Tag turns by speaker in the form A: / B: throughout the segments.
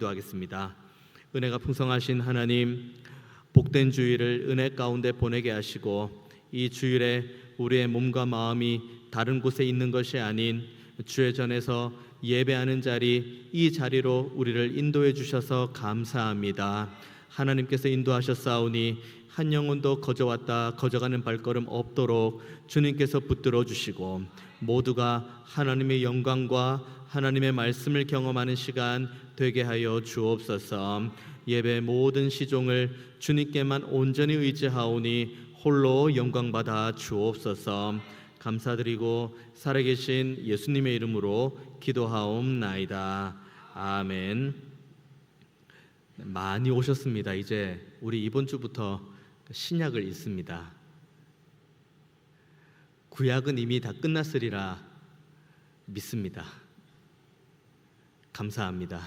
A: 기도하겠습니다. 은혜가 풍성하신 하나님, 복된 주일을 은혜 가운데 보내게 하시고 이 주일에 우리의 몸과 마음이 다른 곳에 있는 것이 아닌 주의 전에서 예배하는 자리, 이 자리로 우리를 인도해 주셔서 감사합니다. 하나님께서 인도하셨사오니 한 영혼도 거저왔다 거저가는 발걸음 없도록 주님께서 붙들어 주시고 모두가 하나님의 영광과 하나님의 말씀을 경험하는 시간 되게 하여 주옵소서. 예배 모든 시종을 주님께만 온전히 의지하오니 홀로 영광받아 주옵소서. 감사드리고 살아계신 예수님의 이름으로 기도하옵나이다. 아멘. 많이 오셨습니다. 이제 우리 이번 주부터 신약을 읽습니다. 구약은 이미 다 끝났으리라 믿습니다. 감사합니다.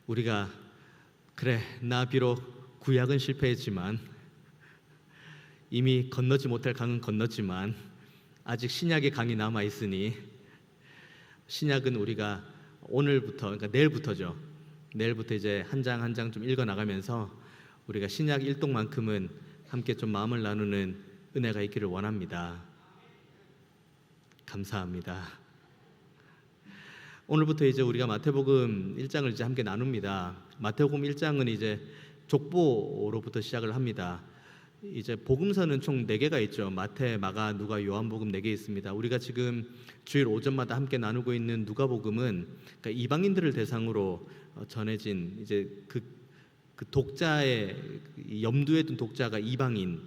A: 우리가 그래, 나 비록 구약은 실패했지만 이미 건너지 못할 강은 건넜지만 아직 신약의 강이 남아 있으니 신약은 우리가 오늘부터, 그러니까 내일부터죠. 내일부터 이제 한 장 한 장 좀 읽어 나가면서 우리가 신약 일독만큼은 함께 좀 마음을 나누는 은혜가 있기를 원합니다. 감사합니다. 오늘부터 이제 우리가 마태복음 1장을 이제 함께 나눕니다. 마태복음 1장은 이제 족보로부터 시작을 합니다. 이제 복음서는 총 4개가 있죠. 마태, 마가, 누가, 요한복음 4개 있습니다. 우리가 지금 주일 오전마다 함께 나누고 있는 누가복음은 그러니까 이방인들을 대상으로 전해진 이제 그 독자의 염두에 둔 독자가 이방인이고,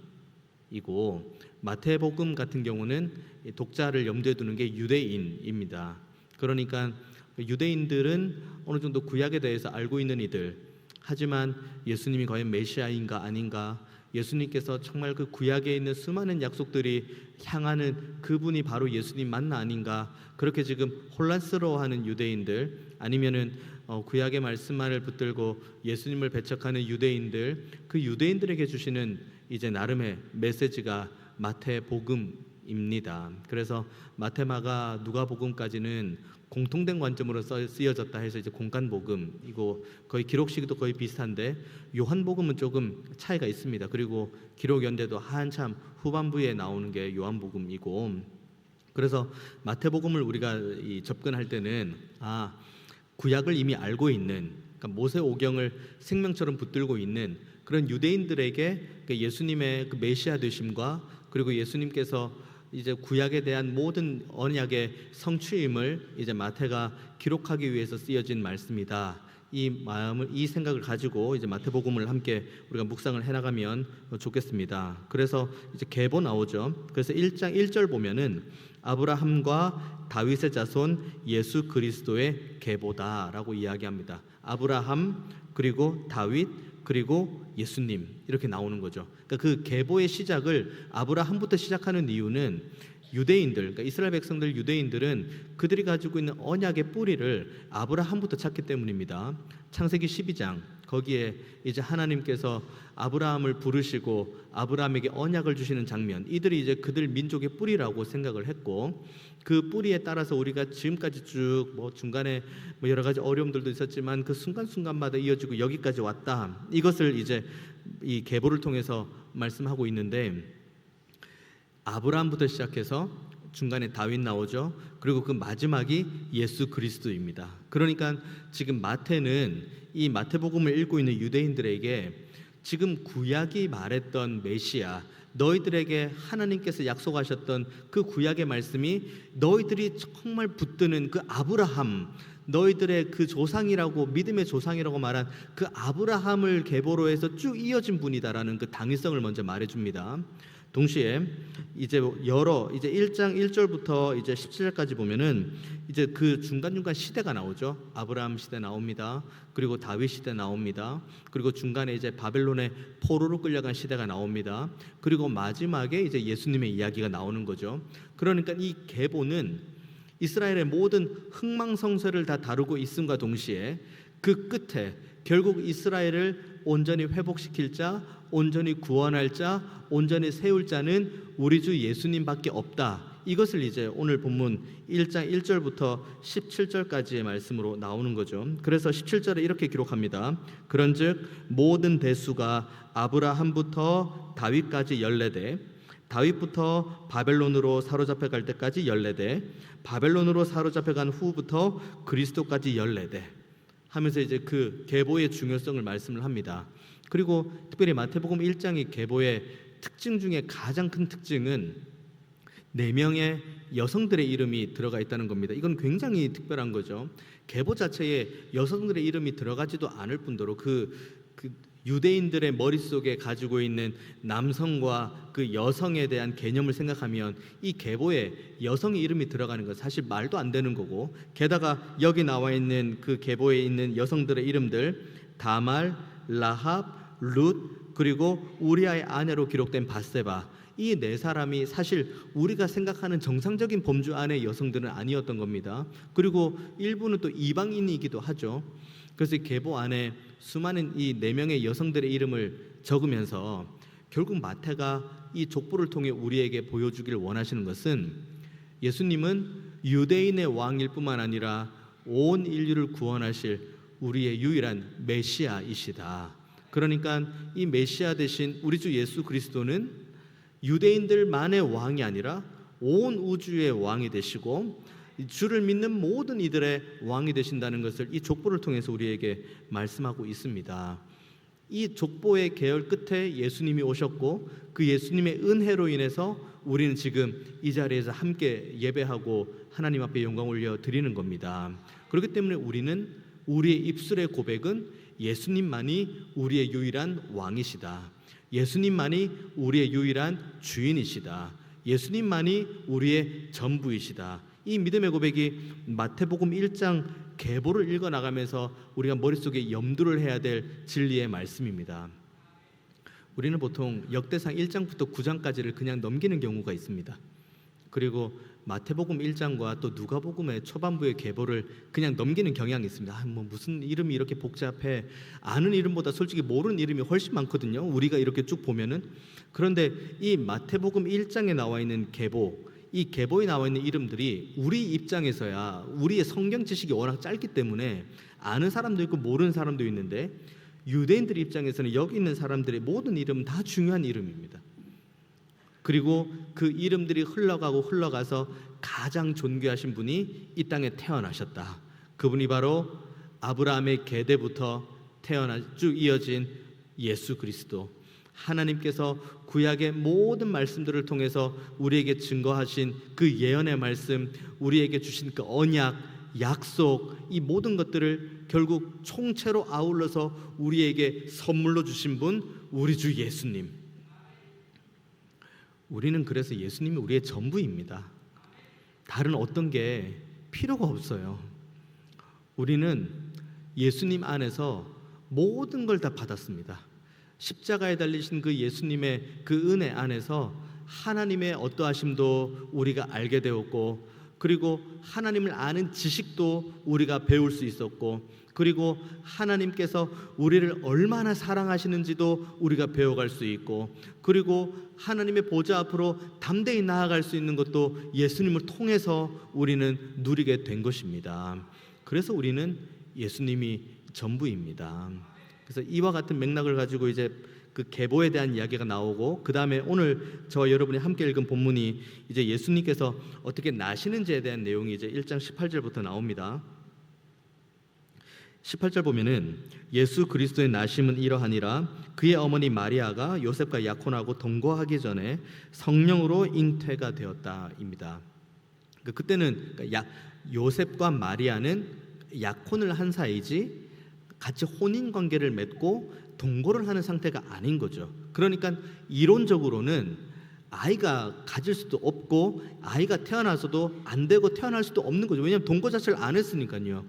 A: 마태복음 같은 경우는 독자를 염두에 두는 게 유대인입니다. 그러니까 유대인들은 어느 정도 구약에 대해서 알고 있는 이들, 하지만 예수님이 과연 메시아인가 아닌가, 예수님께서 정말 그 구약에 있는 수많은 약속들이 향하는 그분이 바로 예수님 맞나 아닌가, 그렇게 지금 혼란스러워하는 유대인들, 아니면은 구약의 말씀만을 붙들고 예수님을 배척하는 유대인들, 그 유대인들에게 주시는 이제 나름의 메시지가 마태복음입니다. 그래서 마태마가 누가복음까지는 공통된 관점으로 쓰여졌다 해서 이제 공간복음이고, 거의 기록 시기도 거의 비슷한데 요한복음은 조금 차이가 있습니다. 그리고 기록 연대도 한참 후반부에 나오는 게 요한복음이고, 그래서 마태복음을 우리가 접근할 때는 구약을 이미 알고 있는, 그러니까 모세오경을 생명처럼 붙들고 있는 그런 유대인들에게 예수님의 그 메시아 되심과, 그리고 예수님께서 이제 구약에 대한 모든 언약의 성취임을 이제 마태가 기록하기 위해서 쓰여진 말씀이다. 이 생각을 가지고 이제 마태복음을 함께 우리가 묵상을 해나가면 좋겠습니다. 그래서 이제 계보 나오죠. 그래서 1장 1절 보면은 아브라함과 다윗의 자손 예수 그리스도의 계보다라고 이야기합니다. 아브라함, 그리고 다윗, 그리고 예수님, 이렇게 나오는 거죠. 그러니까 그 계보의 시작을 아브라함부터 시작하는 이유는 유대인들, 그러니까 이스라엘 백성들, 유대인들은 그들이 가지고 있는 언약의 뿌리를 아브라함부터 찾기 때문입니다. 창세기 12장, 거기에 이제 하나님께서 아브라함을 부르시고 아브라함에게 언약을 주시는 장면, 이들이 이제 그들 민족의 뿌리라고 생각을 했고, 그 뿌리에 따라서 우리가 지금까지 쭉 중간에 여러 가지 어려움들도 있었지만 그 순간순간마다 이어지고 여기까지 왔다, 이것을 이제 이 계보를 통해서 말씀하고 있는데, 아브라함부터 시작해서 중간에 다윗 나오죠. 그리고 그 마지막이 예수 그리스도입니다. 그러니까 지금 마태는 이 마태복음을 읽고 있는 유대인들에게 지금 구약이 말했던 메시아, 너희들에게 하나님께서 약속하셨던 그 구약의 말씀이 너희들이 정말 붙드는 그 아브라함, 너희들의 그 조상이라고, 믿음의 조상이라고 말한 그 아브라함을 계보로 해서 쭉 이어진 분이다라는 그 당위성을 먼저 말해줍니다. 동시에 이제 1장 1절부터 이제 17절까지 보면은 이제 그 중간중간 시대가 나오죠. 아브라함 시대 나옵니다. 그리고 다윗 시대 나옵니다. 그리고 중간에 이제 바벨론의 포로로 끌려간 시대가 나옵니다. 그리고 마지막에 이제 예수님의 이야기가 나오는 거죠. 그러니까 이 계보는 이스라엘의 모든 흥망성쇠를 다 다루고 있음과 동시에 그 끝에 결국 이스라엘을 온전히 회복시킬 자, 온전히 구원할 자, 온전히 세울 자는 우리 주 예수님밖에 없다, 이것을 이제 오늘 본문 1장 1절부터 17절까지의 말씀으로 나오는 거죠. 그래서 17절에 이렇게 기록합니다. 그런즉 모든 대수가 아브라함부터 다윗까지 14대, 다윗부터 바벨론으로 사로잡혀 갈 때까지 14대, 바벨론으로 사로잡혀 간 후부터 그리스도까지 14대 하면서 이제 그 계보의 중요성을 말씀을 합니다. 그리고 특별히 마태복음 1장의 계보의 특징 중에 가장 큰 특징은 4명의 여성들의 이름이 들어가 있다는 겁니다. 이건 굉장히 특별한 거죠. 계보 자체에 여성들의 이름이 들어가지도 않을 뿐더러 그 유대인들의 머릿속에 가지고 있는 남성과 그 여성에 대한 개념을 생각하면 이 계보에 여성의 이름이 들어가는 건 사실 말도 안 되는 거고, 게다가 여기 나와 있는 그 계보에 있는 여성들의 이름들 다말, 라합, 룻, 그리고 우리아의 아내로 기록된 바세바, 이 4사람이 사실 우리가 생각하는 정상적인 범주 안의 여성들은 아니었던 겁니다. 그리고 일부는 또 이방인이기도 하죠. 그래서 이 계보 안에 수많은 이 4명의 여성들의 이름을 적으면서 결국 마태가 이 족보를 통해 우리에게 보여주길 원하시는 것은 예수님은 유대인의 왕일 뿐만 아니라 온 인류를 구원하실 우리의 유일한 메시아이시다. 그러니까 이 메시아 대신 우리 주 예수 그리스도는 유대인들만의 왕이 아니라 온 우주의 왕이 되시고 주를 믿는 모든 이들의 왕이 되신다는 것을 이 족보를 통해서 우리에게 말씀하고 있습니다. 이 족보의 계열 끝에 예수님이 오셨고 그 예수님의 은혜로 인해서 우리는 지금 이 자리에서 함께 예배하고 하나님 앞에 영광 올려 드리는 겁니다. 그렇기 때문에 우리는 우리의 입술의 고백은 예수님만이 우리의 유일한 왕이시다. 예수님만이 우리의 유일한 주인이시다. 예수님만이 우리의 전부이시다. 이 믿음의 고백이 마태복음 1장 계보를 읽어나가면서 우리가 머릿속에 염두를 해야 될 진리의 말씀입니다. 우리는 보통 역대상 1장부터 9장까지를 그냥 넘기는 경우가 있습니다. 그리고 마태복음 1장과 또 누가복음의 초반부의 계보를 그냥 넘기는 경향이 있습니다. 뭐 무슨 이름이 이렇게 복잡해. 아는 이름보다 솔직히 모르는 이름이 훨씬 많거든요. 우리가 이렇게 쭉 보면은. 그런데 이 마태복음 1장에 나와 있는 계보, 이 계보에 나와 있는 이름들이 우리 입장에서야 우리의 성경 지식이 워낙 짧기 때문에 아는 사람도 있고 모르는 사람도 있는데, 유대인들 입장에서는 여기 있는 사람들의 모든 이름은 다 중요한 이름입니다. 그리고 그 이름들이 흘러가고 흘러가서 가장 존귀하신 분이 이 땅에 태어나셨다. 그분이 바로 아브라함의 계대부터 쭉 이어진 예수 그리스도, 하나님께서 구약의 모든 말씀들을 통해서 우리에게 증거하신 그 예언의 말씀, 우리에게 주신 그 언약, 약속, 이 모든 것들을 결국 총체로 아울러서 우리에게 선물로 주신 분, 우리 주 예수님. 우리는 그래서 예수님이 우리의 전부입니다. 다른 어떤 게 필요가 없어요. 우리는 예수님 안에서 모든 걸 다 받았습니다. 십자가에 달리신 그 예수님의 그 은혜 안에서 하나님의 어떠하심도 우리가 알게 되었고, 그리고 하나님을 아는 지식도 우리가 배울 수 있었고, 그리고 하나님께서 우리를 얼마나 사랑하시는지도 우리가 배워갈 수 있고, 그리고 하나님의 보좌 앞으로 담대히 나아갈 수 있는 것도 예수님을 통해서 우리는 누리게 된 것입니다. 그래서 우리는 예수님이 전부입니다. 그래서 이와 같은 맥락을 가지고 이제 그 계보에 대한 이야기가 나오고, 그 다음에 오늘 저와 여러분이 함께 읽은 본문이 이제 예수님께서 어떻게 나시는지에 대한 내용이 이제 1장 18절부터 나옵니다. 18절 보면은 예수 그리스도의 나심은 이러하니라. 그의 어머니 마리아가 요셉과 약혼하고 동거하기 전에 성령으로 잉태가 되었다입니다. 그때는 요셉과 마리아는 약혼을 한 사이지 같이 혼인 관계를 맺고 동거를 하는 상태가 아닌 거죠. 그러니까 이론적으로는 아이가 가질 수도 없고 아이가 태어나서도 안 되고 태어날 수도 없는 거죠. 왜냐하면 동거 자체를 안 했으니까요.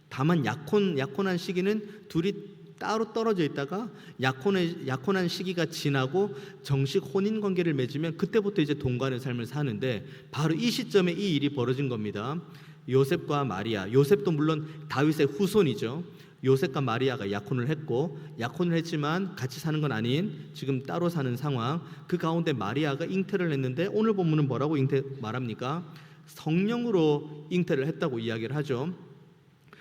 A: 다만 약혼한 시기는 둘이 따로 떨어져 있다가 약혼한 시기가 지나고 정식 혼인 관계를 맺으면 그때부터 이제 동거하는 삶을 사는데, 바로 이 시점에 이 일이 벌어진 겁니다. 요셉과 마리아, 요셉도 물론 다윗의 후손이죠. 요셉과 마리아가 약혼을 했지만 같이 사는 건 아닌 지금 따로 사는 상황. 그 가운데 마리아가 잉태를 했는데 오늘 본문은 뭐라고 말합니까? 성령으로 잉태를 했다고 이야기를 하죠.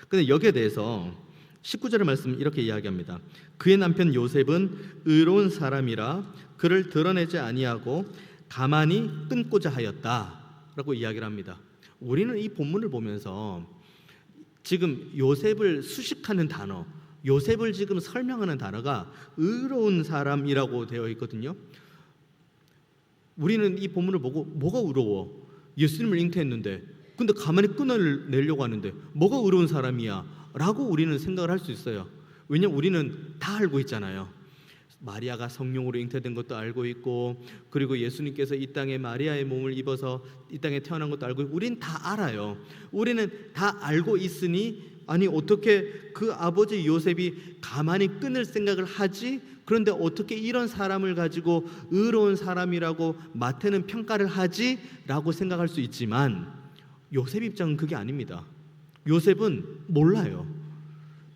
A: 근데 여기에 대해서 19절의 말씀 이렇게 이야기합니다. 그의 남편 요셉은 의로운 사람이라 그를 드러내지 아니하고 가만히 끊고자 하였다라고 이야기를 합니다. 우리는 이 본문을 보면서 지금 요셉을 수식하는 단어, 요셉을 지금 설명하는 단어가 의로운 사람이라고 되어 있거든요. 우리는 이 본문을 보고 뭐가 의로워? 예수님을 잉태했는데 근데 가만히 끊어내려고 하는데 뭐가 의로운 사람이야? 라고 우리는 생각을 할 수 있어요. 왜냐하면 우리는 다 알고 있잖아요. 마리아가 성령으로 잉태된 것도 알고 있고, 그리고 예수님께서 이 땅에 마리아의 몸을 입어서 이 땅에 태어난 것도 알고 있고, 우리는 다 알아요. 우리는 다 알고 있으니 아니 어떻게 그 아버지 요셉이 가만히 끊을 생각을 하지? 그런데 어떻게 이런 사람을 가지고 의로운 사람이라고 마태는 평가를 하지? 라고 생각할 수 있지만 요셉 입장은 그게 아닙니다. 요셉은 몰라요.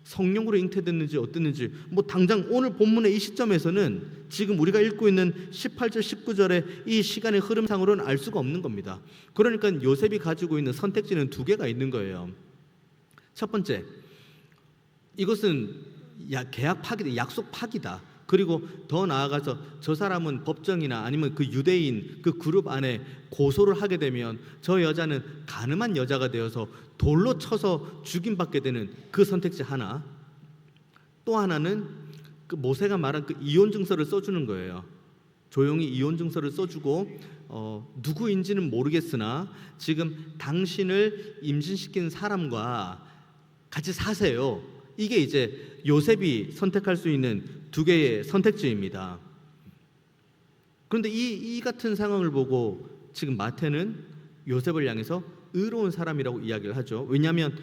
A: 성령으로 잉태됐는지 어땠는지 뭐 당장 오늘 본문의 이 시점에서는 지금 우리가 읽고 있는 18절 19절의 이 시간의 흐름상으로는 알 수가 없는 겁니다. 그러니까 요셉이 가지고 있는 선택지는 두 개가 있는 거예요. 첫 번째, 이것은 계약 파기다, 약속 파기다. 그리고 더 나아가서 저 사람은 법정이나 아니면 그 유대인 그 그룹 안에 고소를 하게 되면 저 여자는 간음한 여자가 되어서 돌로 쳐서 죽임받게 되는 그 선택지 하나. 또 하나는 그 모세가 말한 그 이혼 증서를 써주는 거예요. 조용히 이혼 증서를 써주고 누구인지는 모르겠으나 지금 당신을 임신시킨 사람과 같이 사세요. 이게 이제 요셉이 선택할 수 있는 두 개의 선택지입니다. 그런데 이 같은 상황을 보고 지금 마태는 요셉을 향해서 의로운 사람이라고 이야기를 하죠. 왜냐하면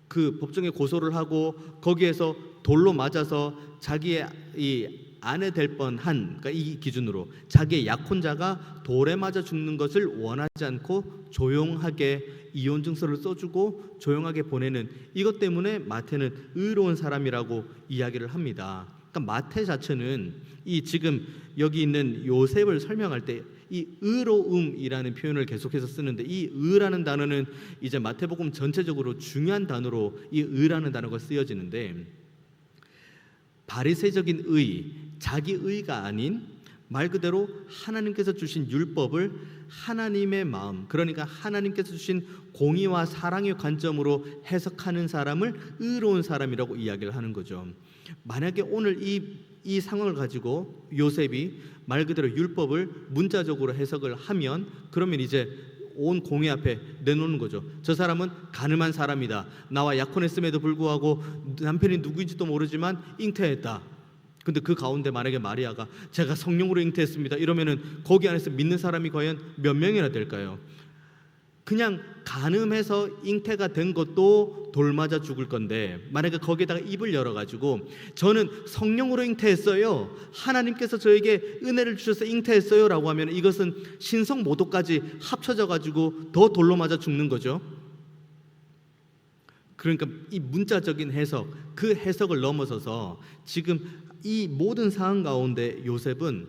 A: 그 법정에 고소를 하고 거기에서 돌로 맞아서 자기의 이 아내 될 뻔한, 그러니까 이 기준으로 자기의 약혼자가 돌에 맞아 죽는 것을 원하지 않고 조용하게 이혼 증서를 써주고 조용하게 보내는 이것 때문에 마태는 의로운 사람이라고 이야기를 합니다. 그러니까 마태 자체는 이 지금 여기 있는 요셉을 설명할 때 이 의로움이라는 표현을 계속해서 쓰는데 이 의라는 단어는 이제 마태복음 전체적으로 중요한 단어로 이 의라는 단어가 쓰여지는데 바리새적인 의, 자기 의가 아닌 말 그대로 하나님께서 주신 율법을 하나님의 마음, 그러니까 하나님께서 주신 공의와 사랑의 관점으로 해석하는 사람을 의로운 사람이라고 이야기를 하는 거죠. 만약에 오늘 이 상황을 가지고 요셉이 말 그대로 율법을 문자적으로 해석을 하면 그러면 이제 온 공회 앞에 내놓는 거죠. 저 사람은 가늠한 사람이다. 나와 약혼했음에도 불구하고 남편이 누구인지도 모르지만 잉태했다. 근데 그 가운데 만약에 마리아가 제가 성령으로 잉태했습니다 이러면은 거기 안에서 믿는 사람이 과연 몇 명이나 될까요? 그냥 간음해서 잉태가 된 것도 돌 맞아 죽을 건데 만약에 거기에다가 입을 열어가지고 저는 성령으로 잉태했어요, 하나님께서 저에게 은혜를 주셔서 잉태했어요 라고 하면 이것은 신성 모독까지 합쳐져 가지고 더 돌로 맞아 죽는 거죠. 그러니까 이 문자적인 해석, 그 해석을 넘어서서 지금 이 모든 상황 가운데 요셉은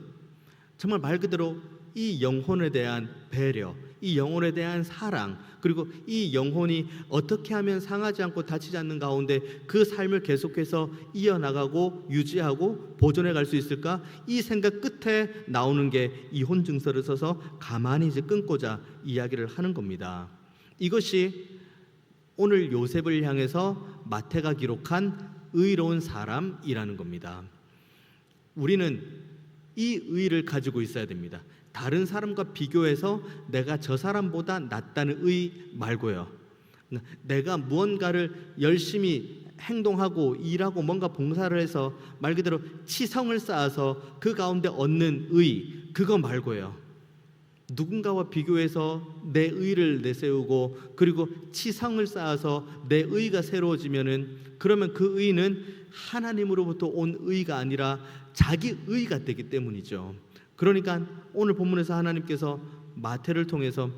A: 정말 말 그대로 이 영혼에 대한 배려, 이 영혼에 대한 사랑, 그리고 이 영혼이 어떻게 하면 상하지 않고 다치지 않는 가운데 그 삶을 계속해서 이어나가고 유지하고 보존해 갈 수 있을까? 이 생각 끝에 나오는 게 이혼 증서를 써서 가만히 이제 끊고자 이야기를 하는 겁니다. 이것이 오늘 요셉을 향해서 마태가 기록한 의로운 사람이라는 겁니다. 우리는 이 의를 가지고 있어야 됩니다. 다른 사람과 비교해서 내가 저 사람보다 낫다는 의 말고요. 내가 무언가를 열심히 행동하고 일하고 뭔가 봉사를 해서 말 그대로 치성을 쌓아서 그 가운데 얻는 의, 그거 말고요. 누군가와 비교해서 내 의를 내세우고 그리고 치성을 쌓아서 내 의가 새로워지면은 그러면 그 의는 하나님으로부터 온 의가 아니라 자기 의가 되기 때문이죠. 그러니까 오늘 본문에서 하나님께서 마태를 통해서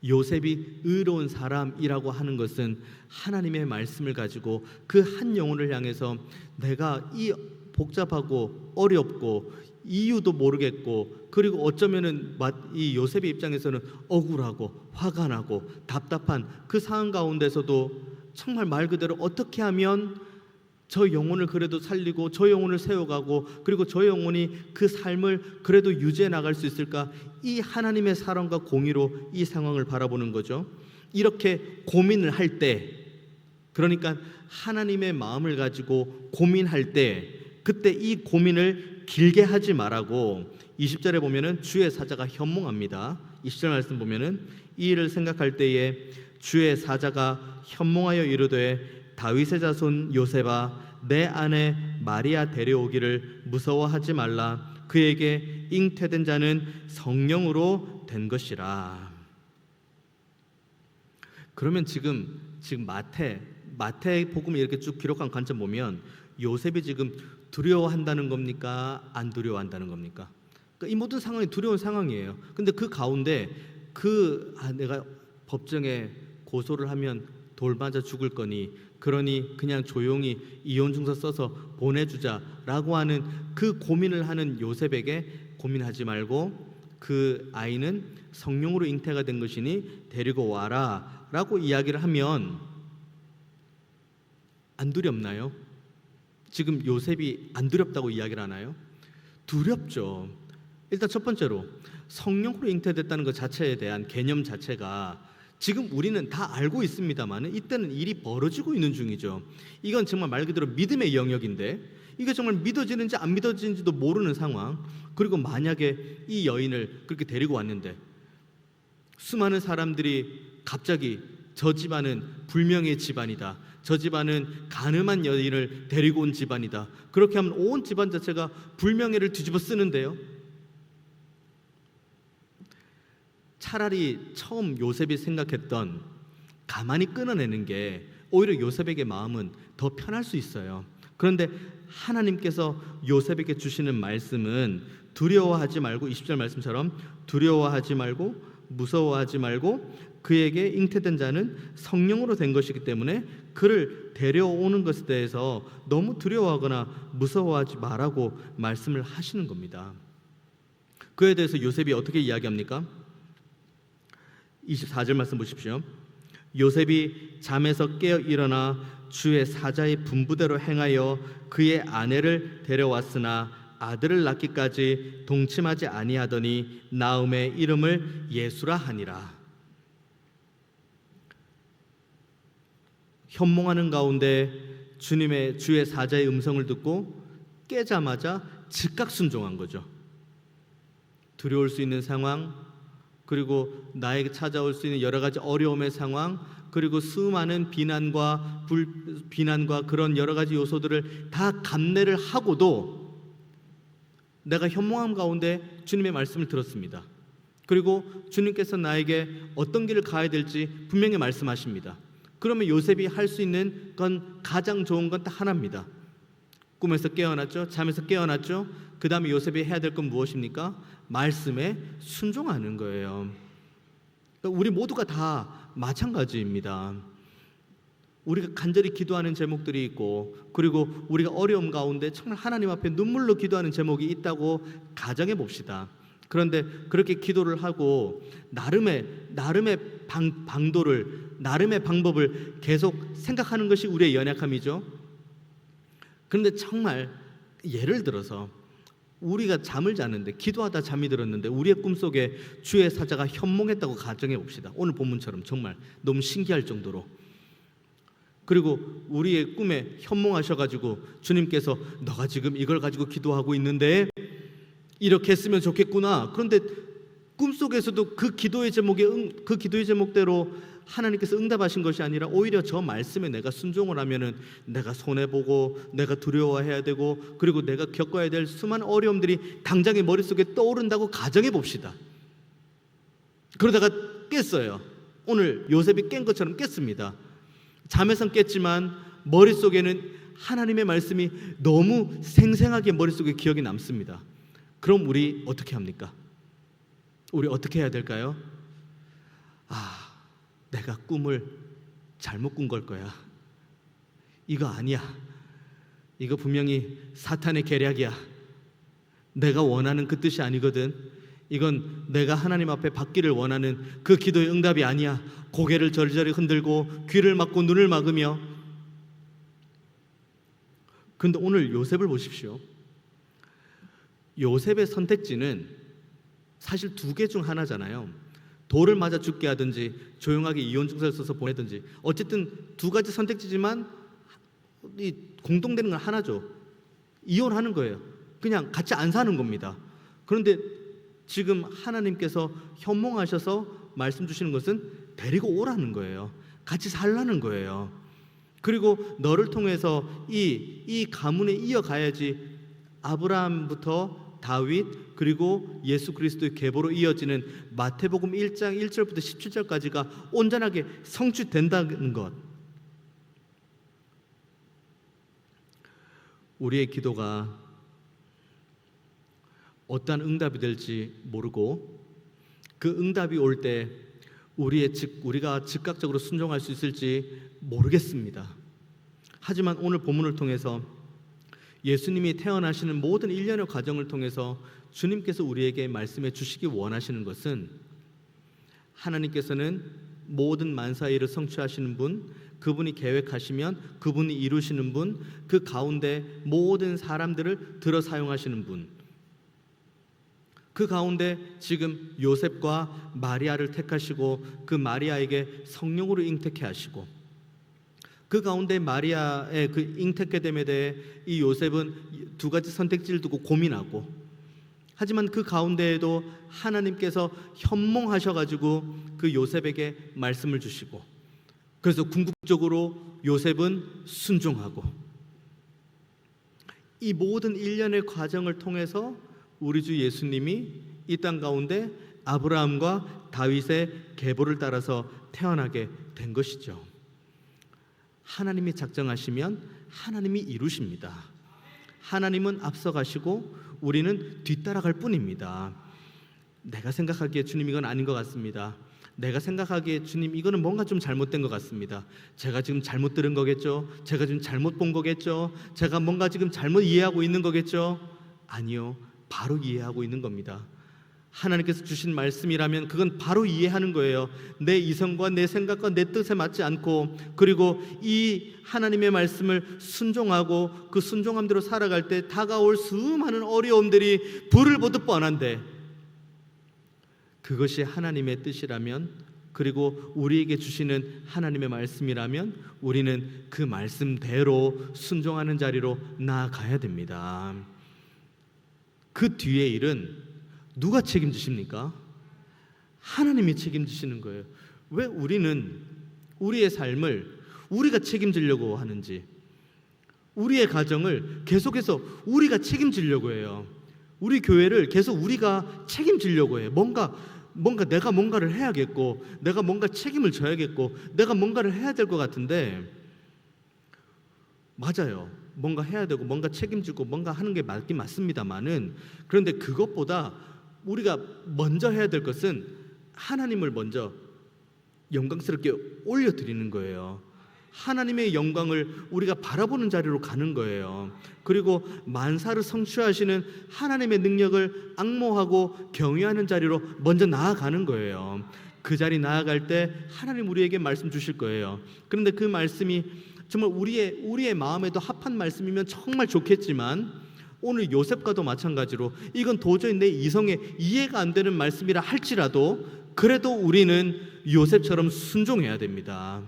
A: 요셉이 의로운 사람이라고 하는 것은 하나님의 말씀을 가지고 그 한 영혼을 향해서 내가 이 복잡하고 어렵고 이유도 모르겠고, 그리고 어쩌면은 이 요셉의 입장에서는 억울하고 화가 나고 답답한 그 상황 가운데서도 정말 말 그대로 어떻게 하면 저 영혼을 그래도 살리고 저 영혼을 세워가고 그리고 저 영혼이 그 삶을 그래도 유지해 나갈 수 있을까, 이 하나님의 사랑과 공의로 이 상황을 바라보는 거죠. 이렇게 고민을 할 때, 그러니까 하나님의 마음을 가지고 고민할 때, 그때 이 고민을 길게 하지 말라고 20절에 보면은 주의 사자가 현몽합니다. 20절 말씀 보면은 이 일을 생각할 때에 주의 사자가 현몽하여 이르되 다윗의 자손 요셉아, 내 아내 마리아 데려오기를 무서워하지 말라. 그에게 잉태된 자는 성령으로 된 것이라. 그러면 지금 마태 복음을 이렇게 쭉 기록한 관점 보면 요셉이 지금 두려워한다는 겁니까? 안 두려워한다는 겁니까? 그러니까 이 모든 상황이 두려운 상황이에요. 근데 그 가운데 내가 법정에 고소를 하면 돌 맞아 죽을 거니 그러니 그냥 조용히 이혼 증서 써서 보내주자라고 하는 그 고민을 하는 요셉에게 고민하지 말고 그 아이는 성령으로 잉태가 된 것이니 데리고 와라 라고 이야기를 하면 안 두렵나요? 지금 요셉이 안 두렵다고 이야기를 하나요? 두렵죠. 일단 첫 번째로 성령으로 잉태됐다는 것 자체에 대한 개념 자체가 지금 우리는 다 알고 있습니다만 이때는 일이 벌어지고 있는 중이죠. 이건 정말 말 그대로 믿음의 영역인데 이게 정말 믿어지는지 안 믿어지는지도 모르는 상황. 그리고 만약에 이 여인을 그렇게 데리고 왔는데 수많은 사람들이 갑자기 저 집안은 불명의 집안이다, 저 집안은 가늠한 여인을 데리고 온 집안이다, 그렇게 하면 온 집안 자체가 불명예를 뒤집어 쓰는데요. 차라리 처음 요셉이 생각했던 가만히 끊어내는 게 오히려 요셉에게 마음은 더 편할 수 있어요. 그런데 하나님께서 요셉에게 주시는 말씀은 두려워하지 말고, 20절 말씀처럼 두려워하지 말고 무서워하지 말고 그에게 잉태된 자는 성령으로 된 것이기 때문에 그를 데려오는 것에 대해서 너무 두려워하거나 무서워하지 말라고 말씀을 하시는 겁니다. 그에 대해서 요셉이 어떻게 이야기합니까? 24절 말씀 보십시오. 요셉이 잠에서 깨어 일어나 주의 사자의 분부대로 행하여 그의 아내를 데려왔으나 아들을 낳기까지 동침하지 아니하더니 나음의 이름을 예수라 하니라. 현몽하는 가운데 주의 사자의 음성을 듣고 깨자마자 즉각 순종한 거죠. 두려울 수 있는 상황, 그리고 나에게 찾아올 수 있는 여러 가지 어려움의 상황, 그리고 수많은 비난과 그런 여러 가지 요소들을 다 감내를 하고도 내가 현몽함 가운데 주님의 말씀을 들었습니다. 그리고 주님께서 나에게 어떤 길을 가야 될지 분명히 말씀하십니다. 그러면 요셉이 할 수 있는 건 가장 좋은 건 딱 하나입니다. 꿈에서 깨어났죠. 잠에서 깨어났죠. 그 다음에 요셉이 해야 될 건 무엇입니까? 말씀에 순종하는 거예요. 우리 모두가 다 마찬가지입니다. 우리가 간절히 기도하는 제목들이 있고, 그리고 우리가 어려움 가운데 정말 하나님 앞에 눈물로 기도하는 제목이 있다고 가정해 봅시다. 그런데 그렇게 기도를 하고 나름의 방도를, 나름의 방법을 계속 생각하는 것이 우리의 연약함이죠. 그런데 정말 예를 들어서 우리가 잠을 자는데, 기도하다 잠이 들었는데 우리의 꿈속에 주의 사자가 현몽했다고 가정해 봅시다. 오늘 본문처럼 정말 너무 신기할 정도로. 그리고 우리의 꿈에 현몽하셔가지고 주님께서 너가 지금 이걸 가지고 기도하고 있는데 이렇게 했으면 좋겠구나. 그런데 꿈속에서도 그 기도의 제목대로 하나님께서 응답하신 것이 아니라 오히려 저 말씀에 내가 순종을 하면은 내가 손해보고 내가 두려워해야 되고 그리고 내가 겪어야 될 수많은 어려움들이 당장에 머릿속에 떠오른다고 가정해 봅시다. 그러다가 깼어요. 오늘 요셉이 깬 것처럼 깼습니다. 잠에선 깼지만 머릿속에는 하나님의 말씀이 너무 생생하게 머릿속에 기억이 남습니다. 그럼 우리 어떻게 합니까? 우리 어떻게 해야 될까요? 내가 꿈을 잘못 꾼 걸 거야. 이거 아니야. 이거 분명히 사탄의 계략이야. 내가 원하는 그 뜻이 아니거든. 이건 내가 하나님 앞에 받기를 원하는 그 기도의 응답이 아니야. 고개를 절절히 흔들고 귀를 막고 눈을 막으며. 그런데 오늘 요셉을 보십시오. 요셉의 선택지는 사실 두 개 중 하나잖아요. 돌을 맞아 죽게 하든지 조용하게 이혼 증서를 써서 보내든지, 어쨌든 두 가지 선택지지만 이 공통되는 건 하나죠. 이혼하는 거예요. 그냥 같이 안 사는 겁니다. 그런데 지금 하나님께서 현몽하셔서 말씀 주시는 것은 데리고 오라는 거예요. 같이 살라는 거예요. 그리고 너를 통해서 이 가문에 이어가야지 아브라함부터 다윗 그리고 예수 그리스도의 계보로 이어지는 마태복음 1장 1절부터 17절까지가 온전하게 성취된다는 것. 우리의 기도가 어떠한 응답이 될지 모르고 그 응답이 올 때 우리가 즉각적으로 순종할 수 있을지 모르겠습니다. 하지만 오늘 본문을 통해서 예수님이 태어나시는 모든 일련의 과정을 통해서 주님께서 우리에게 말씀해 주시기 원하시는 것은, 하나님께서는 모든 만사의 일을 성취하시는 분, 그분이 계획하시면 그분이 이루시는 분, 그 가운데 모든 사람들을 들어 사용하시는 분, 그 가운데 지금 요셉과 마리아를 택하시고 그 마리아에게 성령으로 잉태케 하시고, 그 가운데 마리아의 그 잉태케 됨에 대해 이 요셉은 두 가지 선택지를 두고 고민하고, 하지만 그 가운데에도 하나님께서 현몽하셔가지고 그 요셉에게 말씀을 주시고, 그래서 궁극적으로 요셉은 순종하고, 이 모든 일련의 과정을 통해서 우리 주 예수님이 이 땅 가운데 아브라함과 다윗의 계보를 따라서 태어나게 된 것이죠. 하나님이 작정하시면 하나님이 이루십니다. 하나님은 앞서가시고 우리는 뒤따라갈 뿐입니다. 내가 생각하기에 주님 이건 아닌 것 같습니다. 내가 생각하기에 주님 이거는 뭔가 좀 잘못된 것 같습니다. 제가 지금 잘못 들은 거겠죠? 제가 지금 잘못 본 거겠죠? 제가 뭔가 지금 잘못 이해하고 있는 거겠죠? 아니요, 바로 이해하고 있는 겁니다. 하나님께서 주신 말씀이라면 그건 바로 이해하는 거예요. 내 이성과 내 생각과 내 뜻에 맞지 않고, 그리고 이 하나님의 말씀을 순종하고 그 순종함대로 살아갈 때 다가올 수많은 어려움들이 불을 보듯 뻔한데, 그것이 하나님의 뜻이라면, 그리고 우리에게 주시는 하나님의 말씀이라면 우리는 그 말씀대로 순종하는 자리로 나아가야 됩니다. 그 뒤의 일은 누가 책임지십니까? 하나님이 책임지시는 거예요. 왜 우리는 우리의 삶을 우리가 책임지려고 하는지, 우리의 가정을 계속해서 우리가 책임지려고 해요. 우리 교회를 계속 우리가 책임지려고 해요. 뭔가 내가 뭔가를 해야겠고, 내가 뭔가 책임을 져야겠고, 내가 뭔가를 해야 될 것 같은데, 맞아요. 뭔가 해야 되고 뭔가 책임지고 뭔가 하는 게 맞긴 맞습니다만은, 그런데 그것보다 우리가 먼저 해야 될 것은 하나님을 먼저 영광스럽게 올려드리는 거예요. 하나님의 영광을 우리가 바라보는 자리로 가는 거예요. 그리고 만사를 성취하시는 하나님의 능력을 앙모하고 경외하는 자리로 먼저 나아가는 거예요. 그 자리 나아갈 때 하나님 우리에게 말씀 주실 거예요. 그런데 그 말씀이 정말 우리의 마음에도 합한 말씀이면 정말 좋겠지만, 오늘 요셉과도 마찬가지로 이건 도저히 내 이성에 이해가 안 되는 말씀이라 할지라도 그래도 우리는 요셉처럼 순종해야 됩니다.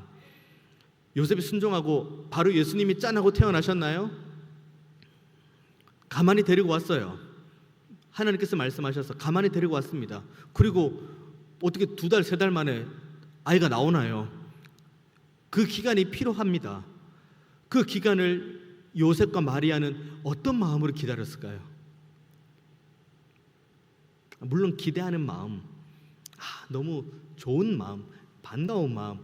A: 요셉이 순종하고 바로 예수님이 짠하고 태어나셨나요? 가만히 데리고 왔어요. 하나님께서 말씀하셔서 가만히 데리고 왔습니다. 그리고 어떻게 2달, 3달 만에 아이가 나오나요? 그 기간이 필요합니다. 그 기간을 요셉과 마리아는 어떤 마음으로 기다렸을까요? 물론 기대하는 마음, 너무 좋은 마음, 반가운 마음,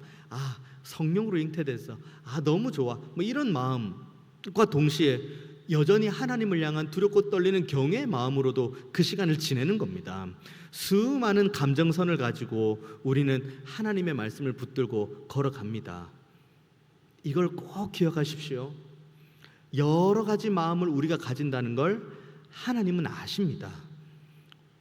A: 성령으로 잉태됐어, 너무 좋아, 뭐 이런 마음과 동시에 여전히 하나님을 향한 두렵고 떨리는 경외의 마음으로도 그 시간을 지내는 겁니다. 수많은 감정선을 가지고 우리는 하나님의 말씀을 붙들고 걸어갑니다. 이걸 꼭 기억하십시오. 여러 가지 마음을 우리가 가진다는 걸 하나님은 아십니다.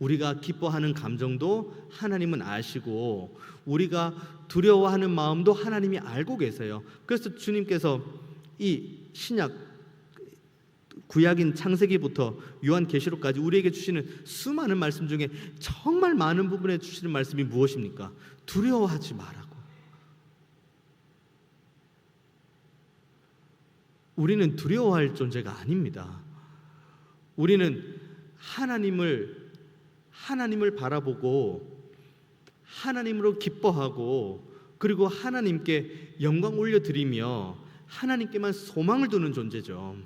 A: 우리가 기뻐하는 감정도 하나님은 아시고 우리가 두려워하는 마음도 하나님이 알고 계세요. 그래서 주님께서 이 신약 구약인 창세기부터 요한계시록까지 우리에게 주시는 수많은 말씀 중에 정말 많은 부분에 주시는 말씀이 무엇입니까? 두려워하지 말라고. 우리는 두려워할 존재가 아닙니다. 우리는 하나님을 바라보고 하나님으로 기뻐하고 그리고 하나님께 영광 올려드리며 하나님께만 소망을 두는 존재죠.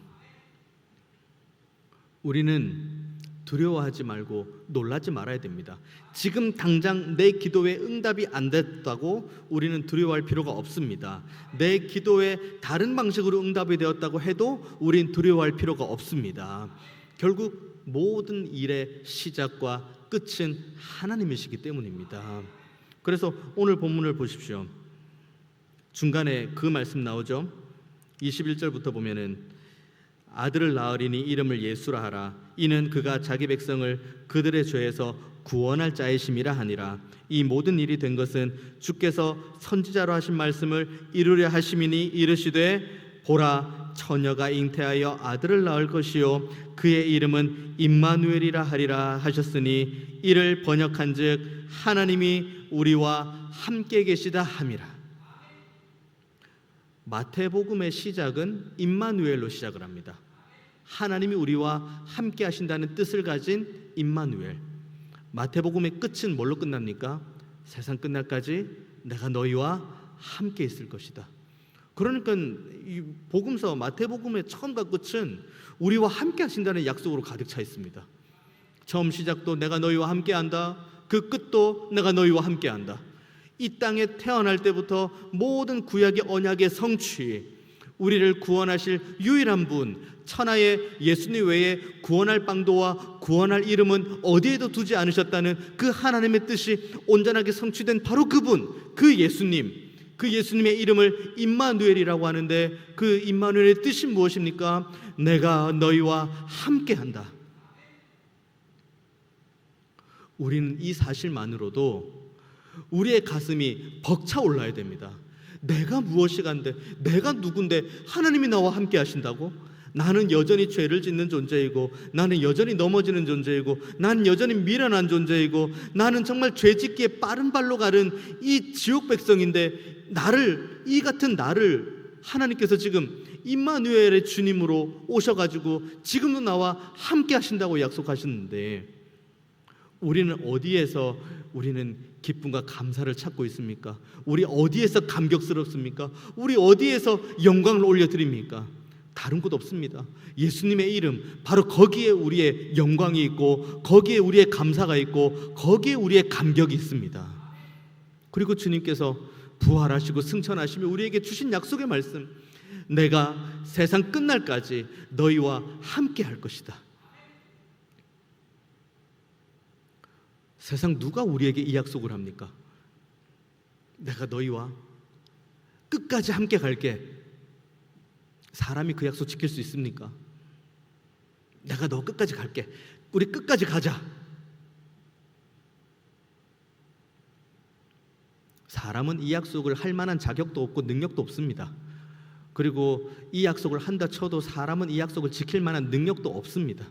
A: 우리는 두려워하지 말고 놀라지 말아야 됩니다. 지금 당장 내 기도에 응답이 안 됐다고 우리는 두려워할 필요가 없습니다. 내 기도에 다른 방식으로 응답이 되었다고 해도 우린 두려워할 필요가 없습니다. 결국 모든 일의 시작과 끝은 하나님이시기 때문입니다. 그래서 오늘 본문을 보십시오. 중간에 그 말씀 나오죠. 21절부터 보면은 아들을 낳으리니 이름을 예수라 하라. 이는 그가 자기 백성을 그들의 죄에서 구원할 자이심이라 하니라. 이 모든 일이 된 것은 주께서 선지자로 하신 말씀을 이루려 하심이니 이르시되 보라 처녀가 잉태하여 아들을 낳을 것이요 그의 이름은 임마누엘이라 하리라 하셨으니 이를 번역한즉 하나님이 우리와 함께 계시다 함이라. 마태복음의 시작은 임마누엘로 시작을 합니다. 하나님이 우리와 함께 하신다는 뜻을 가진 임마누엘. 마태복음의 끝은 뭘로 끝납니까? 세상 끝날까지 내가 너희와 함께 있을 것이다. 그러니까 이 복음서 마태복음의 처음과 끝은 우리와 함께 하신다는 약속으로 가득 차 있습니다. 처음 시작도 내가 너희와 함께 한다. 그 끝도 내가 너희와 함께 한다. 이 땅에 태어날 때부터 모든 구약의 언약의 성취, 우리를 구원하실 유일한 분, 천하의 예수님 외에 구원할 방도와 구원할 이름은 어디에도 두지 않으셨다는 그 하나님의 뜻이 온전하게 성취된 바로 그분, 그 예수님, 그 예수님의 이름을 임마누엘이라고 하는데 그 임마누엘의 뜻이 무엇입니까? 내가 너희와 함께한다. 우리는 이 사실만으로도 우리의 가슴이 벅차 올라야 됩니다. 내가 무엇이간데, 내가 누군데 하나님이 나와 함께 하신다고? 나는 여전히 죄를 짓는 존재이고, 나는 여전히 넘어지는 존재이고, 나는 여전히 미련한 존재이고, 나는 정말 죄 짓기에 빠른 발로 가는 이 지옥 백성인데, 이 같은 나를 하나님께서 지금 임마누엘의 주님으로 오셔가지고 지금도 나와 함께 하신다고 약속하셨는데, 우리는 어디에서 우리는 기쁨과 감사를 찾고 있습니까? 우리 어디에서 감격스럽습니까? 우리 어디에서 영광을 올려드립니까? 다른 곳 없습니다. 예수님의 이름, 바로 거기에 우리의 영광이 있고, 거기에 우리의 감사가 있고, 거기에 우리의 감격이 있습니다. 그리고 주님께서 부활하시고 승천하시며 우리에게 주신 약속의 말씀, 내가 세상 끝날까지 너희와 함께 할 것이다. 세상 누가 우리에게 이 약속을 합니까? 내가 너희와 끝까지 함께 갈게. 사람이 그 약속 지킬 수 있습니까? 내가 너 끝까지 갈게. 우리 끝까지 가자. 사람은 이 약속을 할 만한 자격도 없고 능력도 없습니다. 그리고 이 약속을 한다 쳐도 사람은 이 약속을 지킬 만한 능력도 없습니다.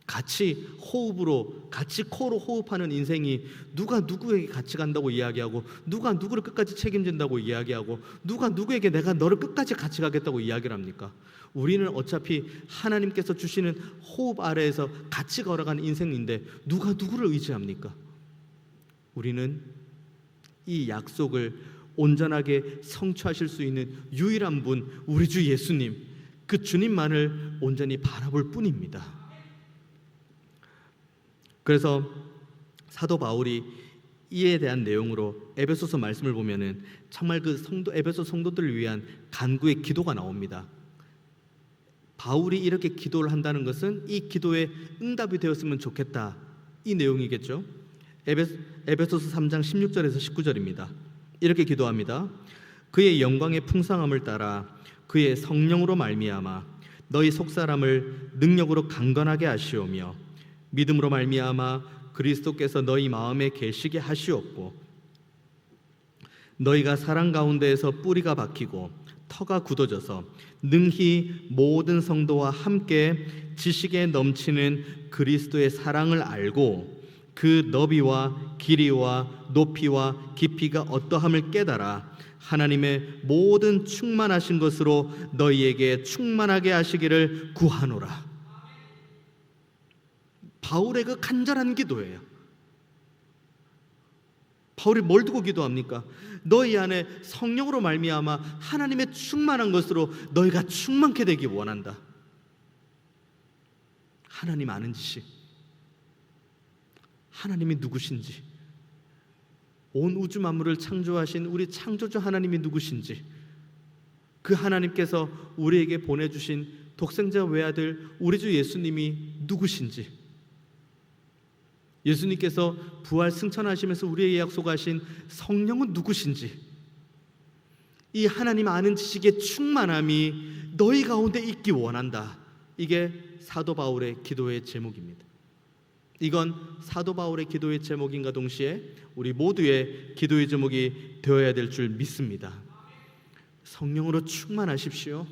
A: 같이 호흡으로, 같이 코로 호흡하는 인생이 누가 누구에게 같이 간다고 이야기하고, 누가 누구를 끝까지 책임진다고 이야기하고, 누가 누구에게 내가 너를 끝까지 같이 가겠다고 이야기를 합니까? 우리는 어차피 하나님께서 주시는 호흡 아래에서 같이 걸어가는 인생인데 누가 누구를 의지합니까? 우리는 이 약속을 온전하게 성취하실 수 있는 유일한 분, 우리 주 예수님, 그 주님만을 온전히 바라볼 뿐입니다. 그래서 사도 바울이 이에 대한 내용으로 에베소서 말씀을 보면은 정말 그 에베소 성도들을 위한 간구의 기도가 나옵니다. 바울이 이렇게 기도를 한다는 것은 이 기도에 응답이 되었으면 좋겠다, 이 내용이겠죠. 에베소서 3장 16절에서 19절입니다. 이렇게 기도합니다. 그의 영광의 풍성함을 따라 그의 성령으로 말미암아 너희 속사람을 능력으로 강건하게 하시오며 믿음으로 말미암아 그리스도께서 너희 마음에 계시게 하시옵고 너희가 사랑 가운데에서 뿌리가 박히고 터가 굳어져서 능히 모든 성도와 함께 지식에 넘치는 그리스도의 사랑을 알고 그 너비와 길이와 높이와 깊이가 어떠함을 깨달아 하나님의 모든 충만하신 것으로 너희에게 충만하게 하시기를 구하노라. 바울의 그 간절한 기도예요. 바울이 뭘 두고 기도합니까? 너희 안에 성령으로 말미암아 하나님의 충만한 것으로 너희가 충만케 되기 원한다. 하나님 아는 지식, 하나님이 누구신지, 온 우주 만물을 창조하신 우리 창조주 하나님이 누구신지, 그 하나님께서 우리에게 보내주신 독생자 외아들 우리 주 예수님이 누구신지, 예수님께서 부활 승천하시면서 우리에게 약속하신 성령은 누구신지, 이 하나님 아는 지식의 충만함이 너희 가운데 있기 원한다. 이게 사도 바울의 기도의 제목입니다. 이건 사도 바울의 기도의 제목인가 동시에 우리 모두의 기도의 제목이 되어야 될 줄 믿습니다. 성령으로 충만하십시오.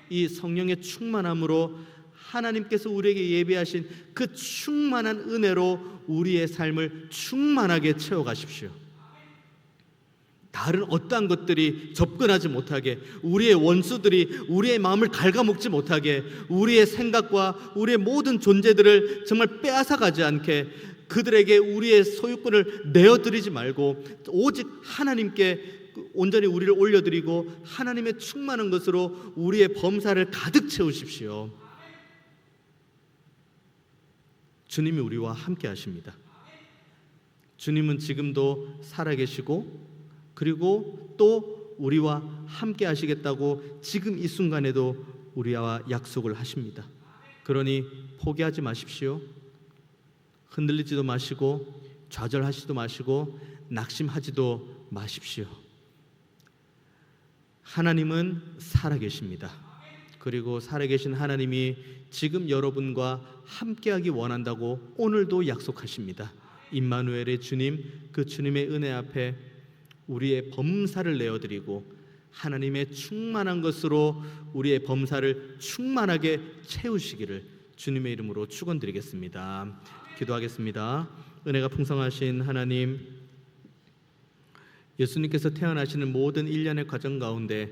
A: 이 성령의 충만함으로 하나님께서 우리에게 예비하신 그 충만한 은혜로 우리의 삶을 충만하게 채워가십시오. 다른 어떠한 것들이 접근하지 못하게, 우리의 원수들이 우리의 마음을 갉아먹지 못하게, 우리의 생각과 우리의 모든 존재들을 정말 빼앗아가지 않게, 그들에게 우리의 소유권을 내어드리지 말고 오직 하나님께 온전히 우리를 올려드리고 하나님의 충만한 것으로 우리의 범사를 가득 채우십시오. 주님이 우리와 함께 하십니다. 주님은 지금도 살아계시고 그리고 또 우리와 함께 하시겠다고 지금 이 순간에도 우리와 약속을 하십니다. 그러니 포기하지 마십시오. 흔들리지도 마시고 좌절하지도 마시고 낙심하지도 마십시오. 하나님은 살아계십니다. 그리고 살아계신 하나님이 지금 여러분과 함께하기 원한다고 오늘도 약속하십니다. 임마누엘의 주님, 그 주님의 은혜 앞에 우리의 범사를 내어드리고 하나님의 충만한 것으로 우리의 범사를 충만하게 채우시기를 주님의 이름으로 축원드리겠습니다. 기도하겠습니다. 은혜가 풍성하신 하나님, 예수님께서 태어나시는 모든 일련의 과정 가운데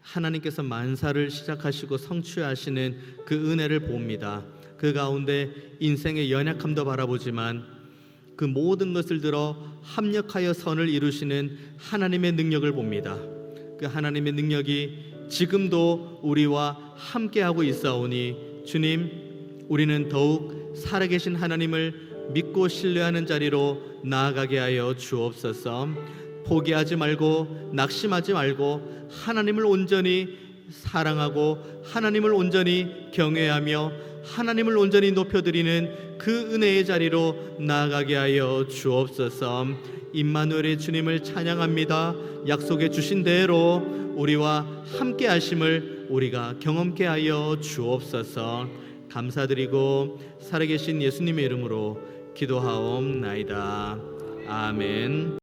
A: 하나님께서 만사를 시작하시고 성취하시는 그 은혜를 봅니다. 그 가운데 인생의 연약함도 바라보지만 그 모든 것을 들어 합력하여 선을 이루시는 하나님의 능력을 봅니다. 그 하나님의 능력이 지금도 우리와 함께하고 있사오니 주님, 우리는 더욱 살아계신 하나님을 믿고 신뢰하는 자리로 나아가게 하여 주옵소서. 포기하지 말고 낙심하지 말고 하나님을 온전히 사랑하고 하나님을 온전히 경외하며 하나님을 온전히 높여드리는 그 은혜의 자리로 나아가게 하여 주옵소서. 임마누엘의 주님을 찬양합니다. 약속해 주신 대로 우리와 함께 하심을 우리가 경험케 하여 주옵소서. 감사드리고 살아계신 예수님의 이름으로 기도하옵나이다. 아멘.